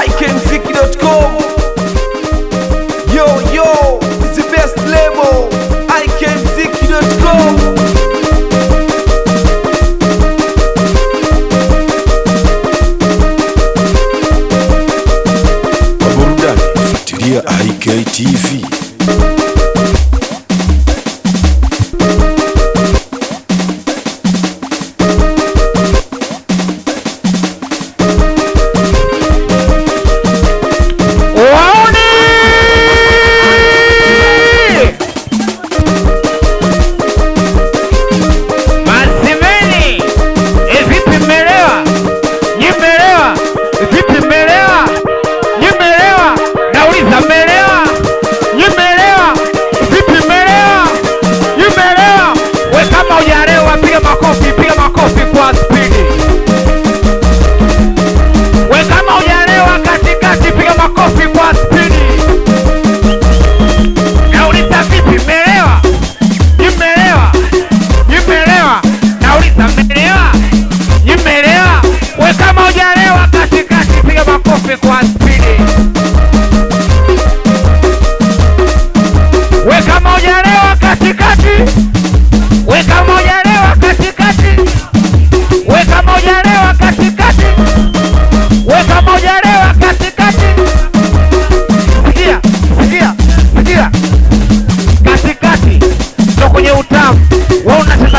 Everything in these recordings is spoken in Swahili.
ikmziki.com. Yo, it's the best label. ikmziki.com. Burudani fuatilia IKTV.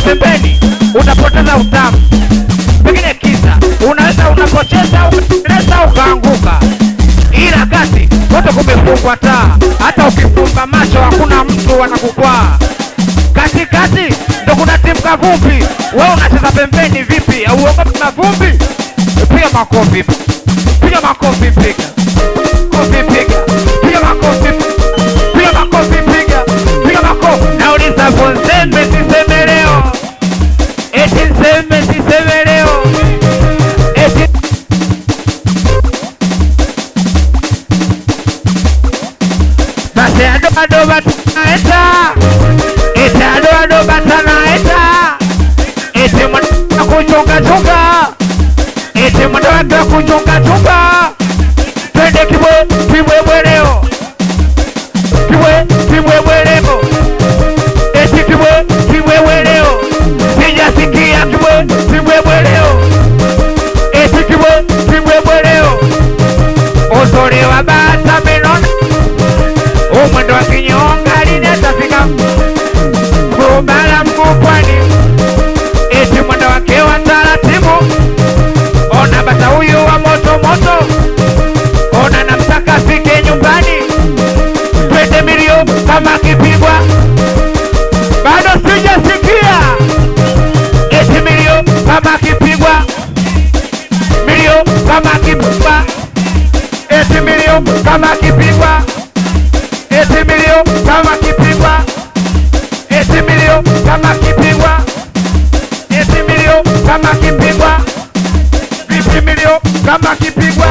Pembeni utapoteza utamu. Pengine kisa unaweza unapocheza unaweza ukaanguka, ila kati wote kumefungwa taa. Hata ukifumba macho hakuna mtu anakukwaa. Katikati ndo kuna timu kavumbi. Wewe unacheza pembeni vipi? Au uogopi na vumbi? Piga makofi, piga makofi, piga kofi, piga makofi, piga makofi, piga makofi. Nauliza Fonzembe siseme leo, eti Nzembe siseme leo, eti basi ado batanaeta, eti ado batanaeta, eti mwana kuchunga, eti mwana kuchunga. Twende kibwe leo, kibwe leo, eti kibwe leo. Sijasikia kibwe leo, eti kibwe leo. Uzuri wa bata menona, umwendo wa kinyonga linatafika kubala mkupwani, eti mwendo wake wa taratibu. Ona bata huyu wa moto, ona namsaka fike nyumbani. Twende milio kama kipigwa, bado sijasikia. Eti milio kama kipigwa, milio kama kipigwa, eti milio kama kipigwa, eti milio kama kipigwa, eti milio kama kipigwa, eti milio kama kipigwa, vipi milio kama kipigwa.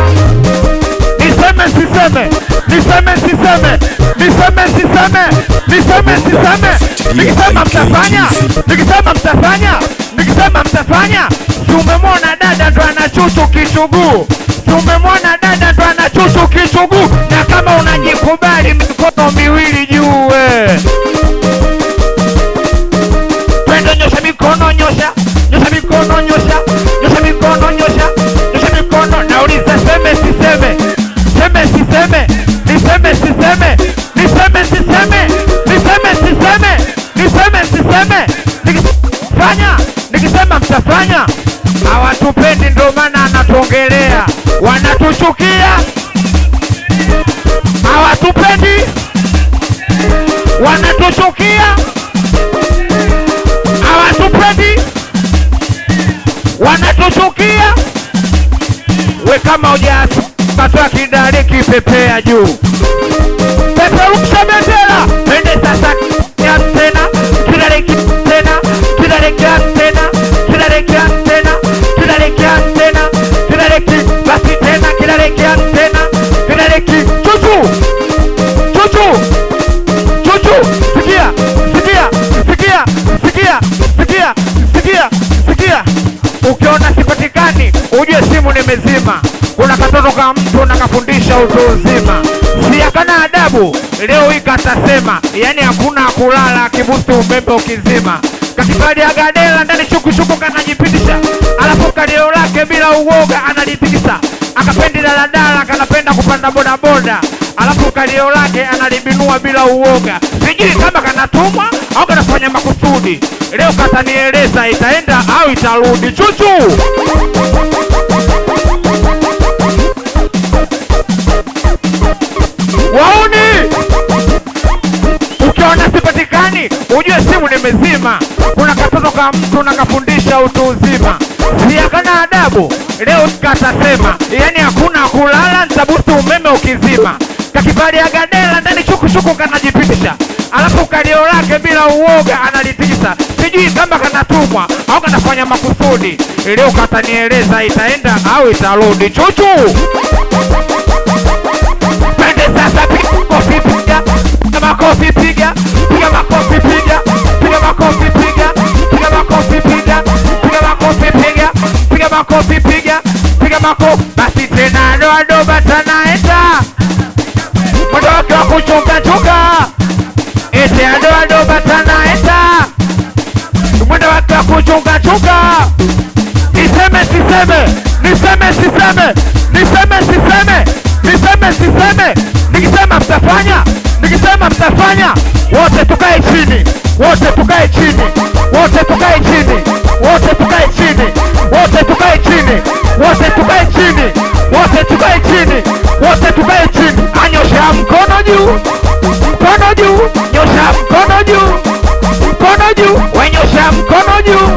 Niseme siseme, nikisema mtafanya. Tumemwona dada ndo anachuchu kichuguu, na kama unajikubali mikono miwili juu. Twende nyosha mikono, nyosha mikono. Nauliza seme siseme, nikisema mtafanya. Hawatupendi ndo maana anatuongelea, wanatuchukia. Hawatupendi, wanatuchukia. Hawatupendi, wanatuchukia. We kama hujasi katoa kidari kipepea juu, peperusha bendera. Twende sasa tena, kidari tena, basi tena kidari chuchu. Sikia. Ukiona sipatikani ujue simu nimezima. Kuna katoto ka mtu nakafundisha utu uzima, si akana adabu leo hii katasema, yani hakuna kulala kibusti umeme ukizima. Kakipadi ya gadela ndani chuku kanajipitisha, alafu kalio lake bila uoga analitikisa. Akapendi daladala kanapenda kupanda bodaboda, alafu kalio lake analibinua bila uoga. Sijui kama kanatumwa au kanafanya makusudi, leo katanieleza itaenda au itarudi. Chuchu wauni, ukiona sipatikani ujue simu nimezima. Kuna katoto ka mtu nakafundisha utu uzima, si akana adabu leo katasema, yani hakuna kulala nitabusti umeme ukizima. Kakipadi ya gadela ndani chuku kanajipitisha, alafu kalio lake bila uoga analitikisa. Sijui kama kanatumwa au kanafanya makusudi, leo katanieleza itaenda au itarudi. Chuchu pende sasa, piga makofi, piga makofi, piga makofi, piga makofi, piga makofi, piga makofi, piga makofi, piga makofi. Basi tena ndo batanaenda mwendo wake wa kuchunga, eti ndo batanaenda mwendo wake wa kuchunga. Niseme siseme, nikisema mtafanya, wote tukae chini, anyosha mkono juu, nyosha mkono juu, wenyosha mkono juu,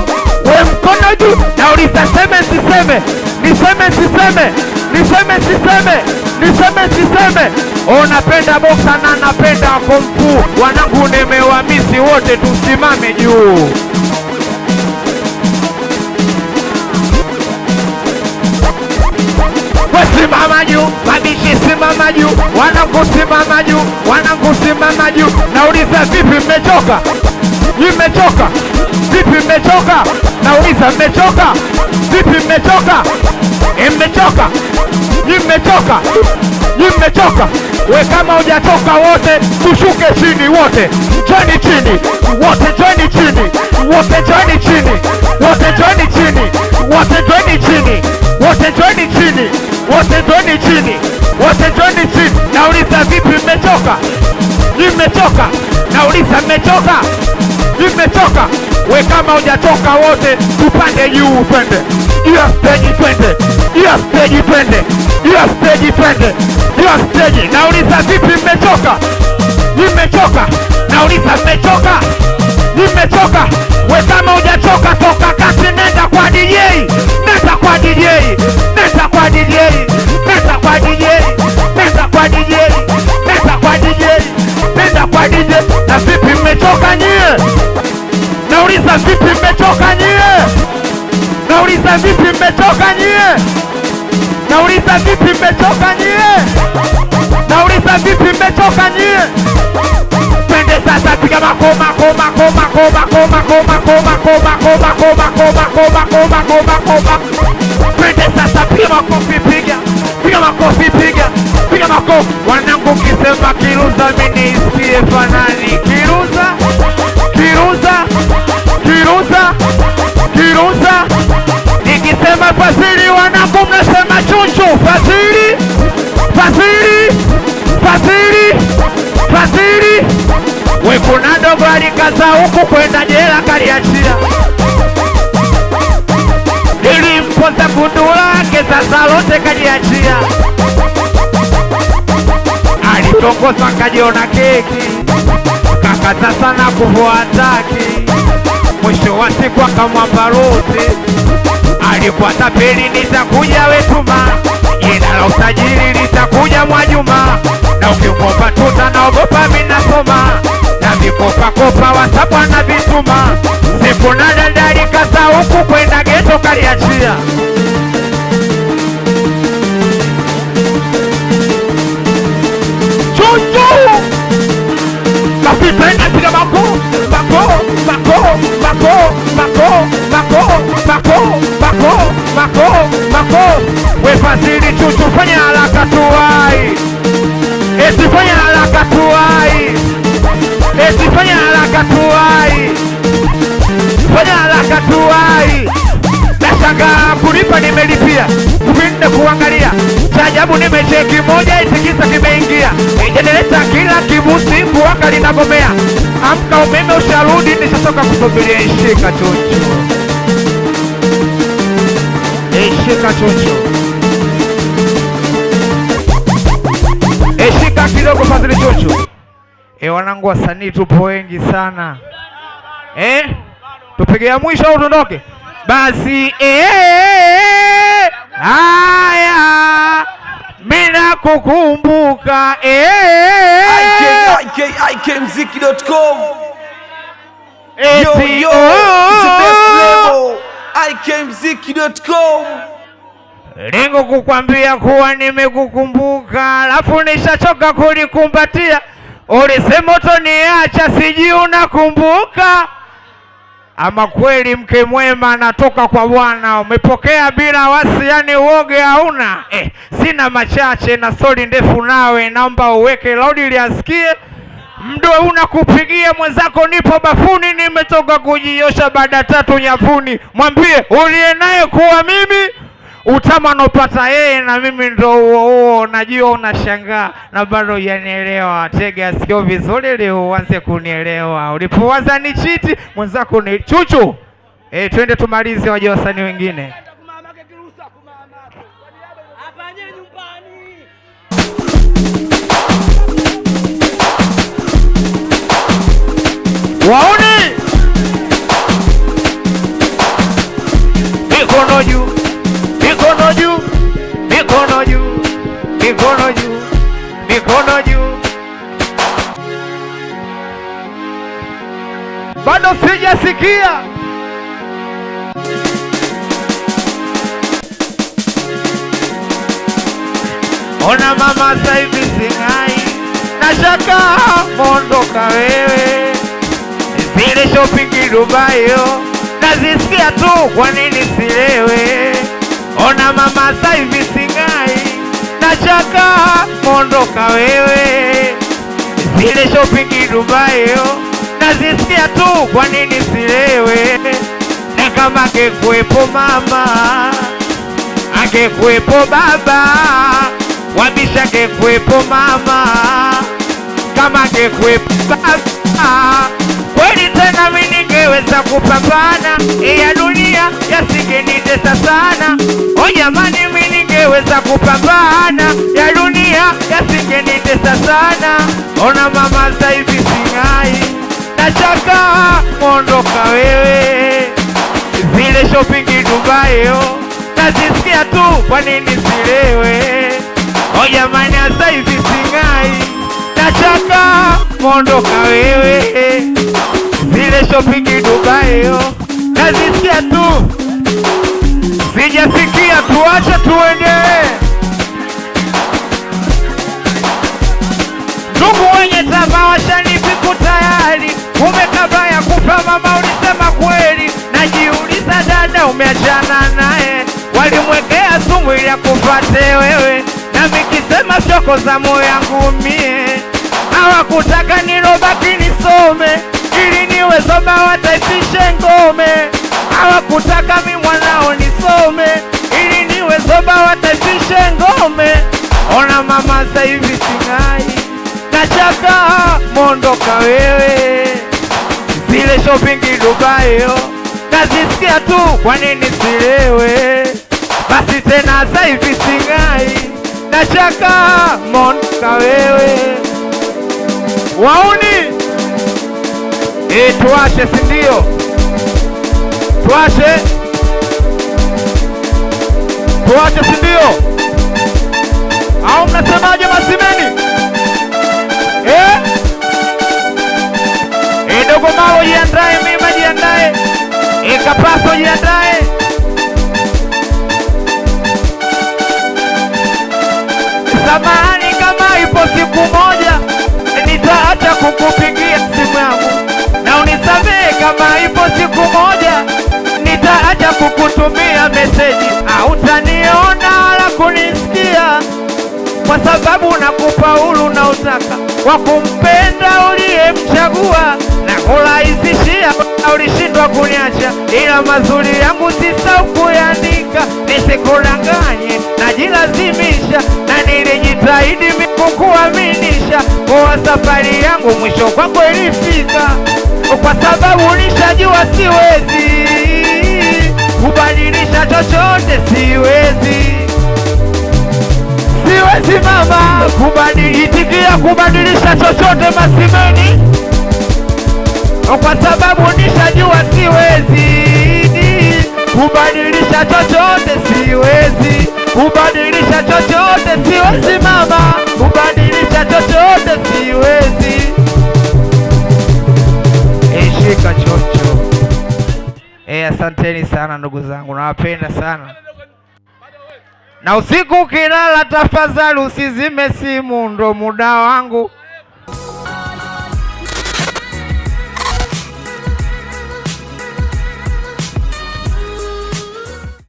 we mkono juu. Nauliza seme siseme. Napenda boxa na napenda kumfu, wanangu nimewamisi wote, tusimame juu. Simama juu, mabishi simama juu, wanangu simama juu. Nauliza vipi mmechoka? Vipi mmechoka? Nauliza mmechoka? Vipi mmechoka? Mmechoka? We kama hujatoka wote tushuke chini wote. Join chini. Nauliza vipi mmechoka? Nauliza mmechoka? We kama hujatoka wote tupande juu, twende. Hiyo stage. Nauliza vipi mmechoka? Nauliza mmechoka? We kama hujachoka toka kati, nenda kwa DJ. Na vipi mmechoka nyie? Nauliza vipi mmechoka nyie? Pende sasa, piga makoma. Pende sasa, piga makofi, piga makofi. Wanangu kisema kiruza mimi isikie fanani. Kiruza. Nikisema Fazili wanangu mnasema chunchu. Fazili. We kuna dogo alikaza huku kwenda jela kaliachia. Nilimpoza kundu lake sasa lote kajiachia. Alitongozwa kajiona keki, kakaza sana kuvua taki. Mwisho wa siku akamwamba lote, alikuwa tapeli nitakuja wetuma, jina la usajili litakuja Mwajuma. Na ukikopa tuta naogopa minasoma, na vikopa wasapwa na vituma. Siku na dandali kaza huku kwenda geto kaliachia. Chuchu kapitenda piga mako. Fadhili Chuchu, fanya haraka tuwai. Eti fanya haraka tuwai. Eti fanya haraka tuwai. Fanya haraka tuwai. Nashangaa kulipa nimelipia, kupinde kuangalia. Cha ajabu nimecheki moja itikisa kimeingia. Jenereta kila kibusi kuwaka linagomea. Amka umeme usharudi nishatoka kusubiria. Ishika Chuchu. Ishika Chuchu. Ishika kidogo Fadhili Chuchu. Wanangu wasanii tupo wengi sana. Tupige mwisho au tuondoke? Basi haya mina kukumbuka ikmziki.com. eti Yo, it's the best label. ikmziki.com. lengo kukwambia kuwa nimekukumbuka, alafu nishachoka kulikumbatia. Ulisema utoniacha, sijui unakumbuka? Ama kweli mke mwema anatoka kwa Bwana, umepokea bila wasi, yani uoge hauna. Sina machache na stori ndefu, nawe naomba uweke laudi ili asikie. Mdo unakupigia mwenzako, nipo bafuni, nimetoka kujiosha baada 3 nyavuni. Mwambie uliye naye kuwa mimi utama nopata yeye na mimi ndo huo. Najua unashangaa na bado yanielewa. Tega sikio vizuri leo uanze kunielewa. Ulipowaza ni chiti mwenzako ni Chuchu. Twende tumalize waje wasanii wengine. Waone mikono juu, mikono juu, mikono juu, mikono juu, mikono juu. Bado sijasikia. Ona mama sasa hivi singai, nashaka mondoka wewe. Zile shopping Dubai yo nazisikia tu, kwa nini silewe? Ona mama sasa hivi singai, nashaka mondoka wewe. Zile shopping Dubai yo nazisikia tu, kwa nini silewe? Na kama angekuwepo mama, angekuwepo baba, wabisha angekuwepo mama, kama angekuwepo baba, kweli tena mimi ningeweza kupambana. Ya dunia yasingenitesa sana. O jamani, mimi ningeweza kupambana. Ya dunia yasingenitesa sana. Ona mama sasa hivi singai, nataka mondoka wewe. Zile shopping Dubai yo nazisikia tu, kwa nini silewe? O jamani, sasa hivi singai, nataka mondoka wewe. Zile shopping Dubai yo nazisikia tu, sijasikia. Tuache tuende. Ndugu wenye tamaa washanipiku tayari. Umekaba ya kufa mama, ulisema kweli. Najiuliza dada, umeachana naye, walimwekea sumu ili akufate wewe. Na mikisema shoko za moyo yangu mie, hawakutaka nilobaki nisome, ili niwe soba wataifishe ngome. Hawakutaka mi mwanao nisome, ili niwe soba wataifishe ngome. Ona mama sasa hivi singai, nataka mondoka wewe. Zile shopping Dubai yo nazisikia tu, kwa nini silewe? Basi tena sasa hivi singai, nataka mondoka wewe. Wauni tuache, si ndio? Tuache, tuache, si ndio? Au mnasemaje masimeni? Dogo Malo jiandae, Mima jiandae, Kapaso jiandae. Samahani kama ipo siku moja nitaacha kukupigia simu yangu, na unisamehe kama ipo siku moja nitaacha kukutumia meseji. Hautaniona wala kunisikia, kwa sababu nakupa huru na utaka wa kumpenda uliyemchagua, na kurahisishia ulishindwa kuniacha, ila mazuri yangu sisahau kuyaandika, nisikudanganye najilazimisha, na nilijitahidi kukuaminisha, kwa safari yangu mwisho kwako ilifika, kwa sababu nishajua siwezi kubadilisha chochote, siwezi mama itikia kubadilisha chochote Masimeni, kwa sababu nishajua siwezi kubadilisha chochote, siwezi kubadilisha chochote, siwezi mama kubadilisha chochote, siwezi. Shika chocho. Asanteni sana ndugu zangu, nawapenda sana. Na usiku ukilala tafadhali usizime simu, ndo muda wangu.